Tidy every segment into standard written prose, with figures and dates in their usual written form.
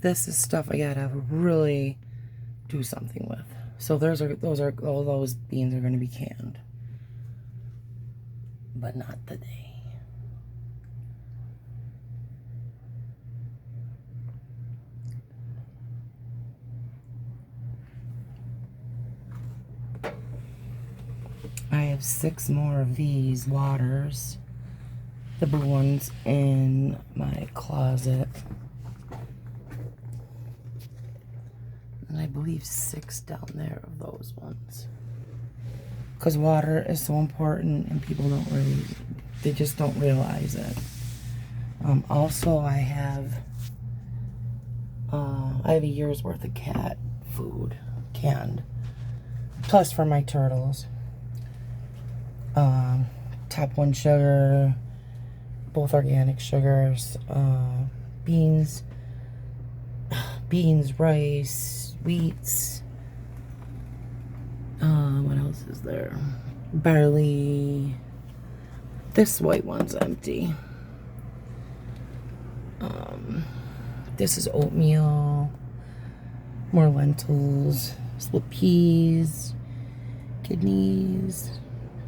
this is stuff I gotta really do something with. So all those beans are gonna be canned, but not today. I have 6 more of these waters, the blue ones, in my closet. And I believe 6 down there of those ones. Because water is so important and people they just don't realize it. Also, I have a year's worth of cat food canned. Plus for my turtles. Top 1 sugar, both organic sugars, beans, rice, wheats, what else is there? Barley. This white one's empty. This is oatmeal, more lentils, split peas, kidneys,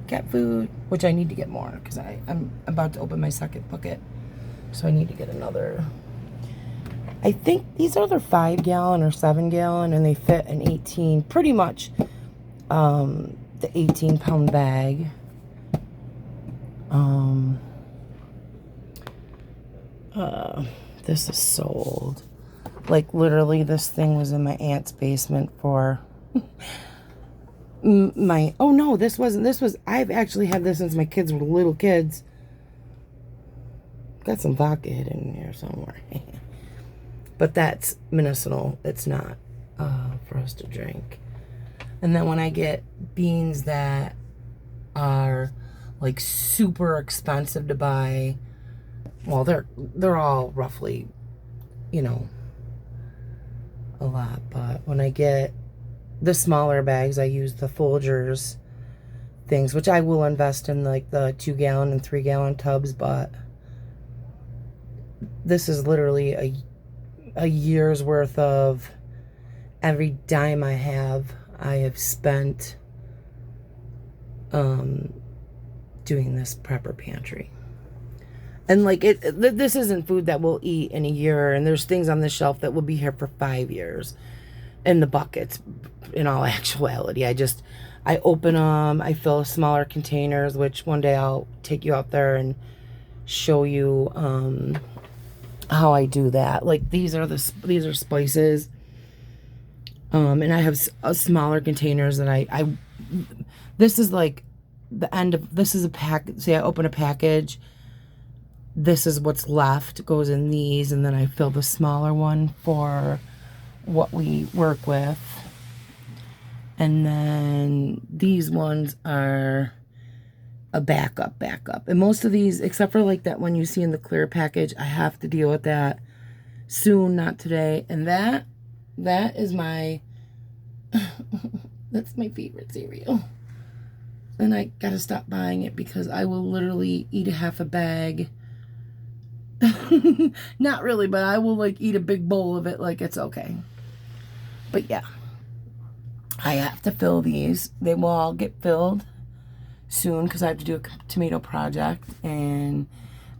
cat food, which I need to get more because I'm about to open my second bucket, so I need to get another. I think these are their 5-gallon or 7-gallon, and they fit an 18, pretty much the 18-pound bag. This is so old. Like, literally, this thing was in my aunt's basement for oh no, this was, I've actually had this since my kids were little kids. Got some vodka hidden in here somewhere. But that's medicinal. It's not for us to drink. And then when I get beans that are like super expensive to buy, well, they're all roughly, you know, a lot. But when I get the smaller bags, I use the Folgers things, which I will invest in, like the 2-gallon and 3-gallon tubs. But this is literally a year's worth of every dime I have spent doing this prepper pantry. And like this isn't food that we'll eat in a year, and there's things on the shelf that will be here for 5 years in the buckets. In all actuality, I open them, I fill smaller containers, which one day I'll take you out there and show you how I do that. Like these are spices, and I have smaller containers that this is like the end of, this is a pack. See, I open a package, this is what's left, goes in these, and then I fill the smaller one for what we work with. And then these ones are a backup. And most of these, except for like that one you see in the clear package, I have to deal with that soon, not today. And that is my, that's my favorite cereal. And I gotta stop buying it because I will literally eat a half a bag. Not really, but I will like eat a big bowl of it like it's okay. But yeah, I have to fill these. They will all get filled soon because I have to do a tomato project and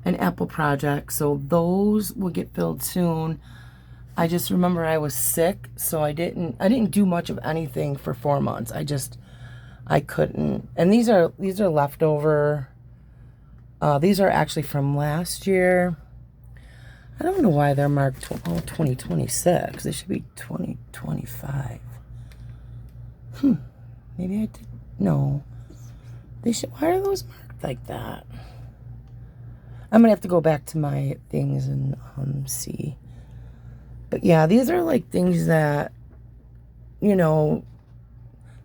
an apple project. So those will get filled soon. I just remember I was sick, so I didn't do much of anything for 4 months. I couldn't. And these are leftover. These are actually from last year. I don't know why they're marked 2026. They should be 2025. Maybe I did. No. They should. Why are those marked like that? I'm going to have to go back to my things and see. But yeah, these are like things that, you know,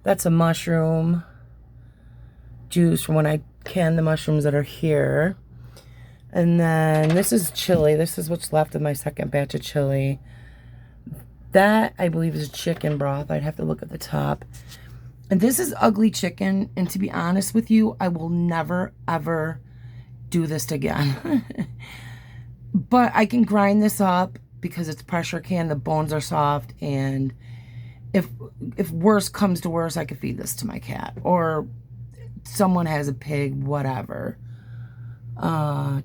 that's a mushroom juice from when I canned the mushrooms that are here. And then this is chili. This is what's left of my second batch of chili. That, I believe, is chicken broth. I'd have to look at the top. And this is ugly chicken. And to be honest with you, I will never, ever do this again. But I can grind this up because it's pressure can, the bones are soft, and if worse comes to worse, I could feed this to my cat, or someone has a pig, whatever.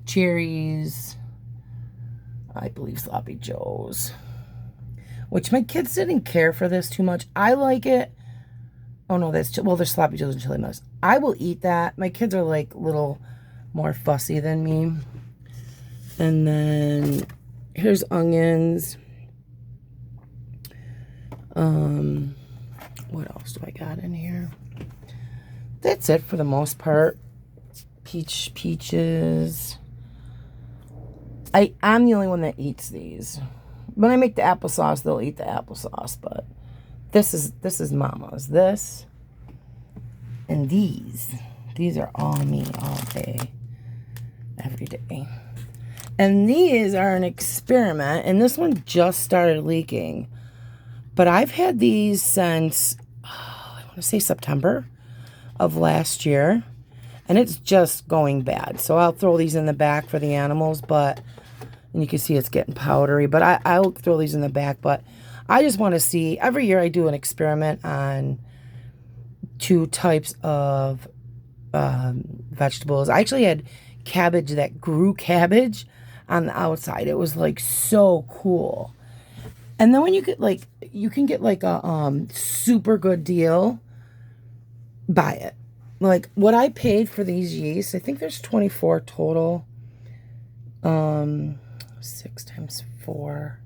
Cherries, I believe Sloppy Joes, which my kids didn't care for this too much. I like it. Oh no, there's Sloppy Joes and Chili Mess. I will eat that. My kids are like a little more fussy than me. And then here's onions. What else do I got in here? That's it for the most part. Peaches. I'm the only one that eats these. When I make the applesauce, they'll eat the applesauce, but this is Mama's. This and these are all me all day, every day. And these are an experiment, and this one just started leaking. But I've had these since, I want to say September of last year, and it's just going bad. So I'll throw these in the back for the animals, and you can see it's getting powdery, but I'll throw these in the back. But I just want to see, every year I do an experiment on 2 types of vegetables. I actually had cabbage that grew cabbage on the outside. It was like so cool. And then when you get like, you can get like a super good deal, buy it. Like what I paid for these yeast, I think there's 24 total. 6 times 4.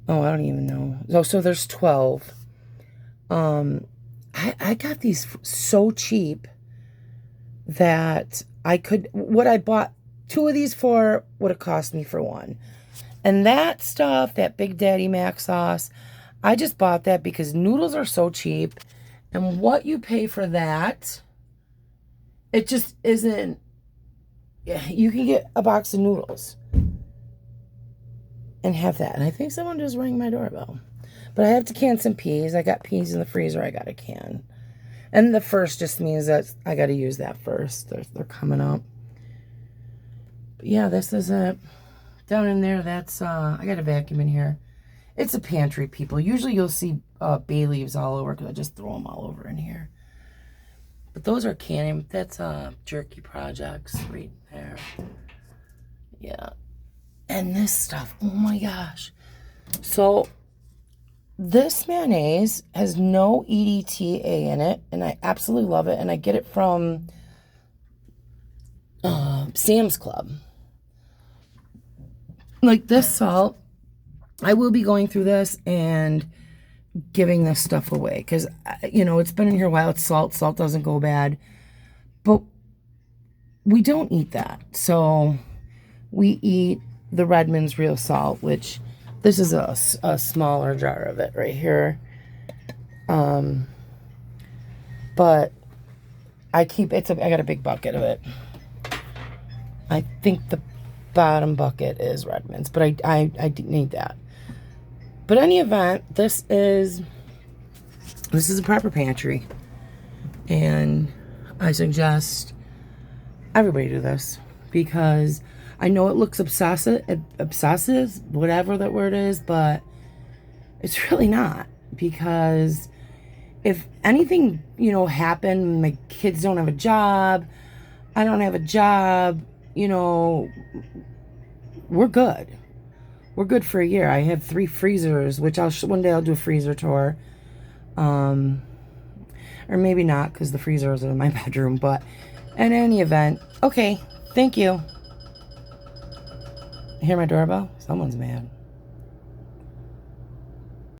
Oh, I don't even know. Oh, so there's 12. I got these so cheap that I could, what I bought 2 of these for would have cost me for 1. And that stuff, that Big Daddy Mac sauce, I just bought that because noodles are so cheap. And what you pay for that, it just isn't. You can get a box of noodles and have that. And I think someone just rang my doorbell. But I have to can some peas. I got peas in the freezer. I got a can. And the first just means that I got to use that first. They're coming up. But yeah, this is it. Down in there, that's, I got a vacuum in here. It's a pantry, people. Usually you'll see bay leaves all over because I just throw them all over in here. But those are canning. That's jerky projects right there. Yeah. And this stuff, oh my gosh. So this mayonnaise has no EDTA in it, and I absolutely love it. And I get it from Sam's Club. Like this salt, I will be going through this and giving this stuff away because, you know, it's been in here a while. It's salt. Salt doesn't go bad. But we don't eat that. So we eat the Redmond's Real Salt, which this is a smaller jar of it right here. But I keep, I got a big bucket of it. I think the bottom bucket is Redmond's, but I need that. But any event, this is a proper pantry, and I suggest everybody do this because I know it looks obsessive, whatever that word is, but it's really not. Because if anything, you know, happened, my kids don't have a job, I don't have a job, you know, we're good. We're good for a year. I have 3 freezers, which one day I'll do a freezer tour. Or maybe not, because the freezer is in my bedroom. But in any event, okay, thank you. Hear my doorbell? Someone's mad.